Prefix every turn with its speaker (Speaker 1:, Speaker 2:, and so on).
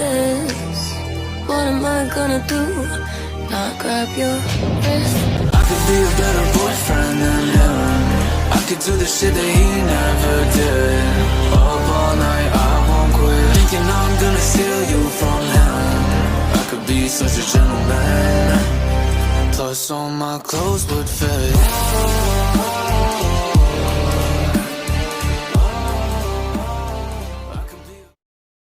Speaker 1: mess. What am I gonna do? Not grab your wrist.
Speaker 2: I could be a better boyfriend than him. I could do the shit that he never did. Up all night, I won't quit. Thinking I'm gonna steal you from him. I could be such a gentleman. Plus all my clothes would fit.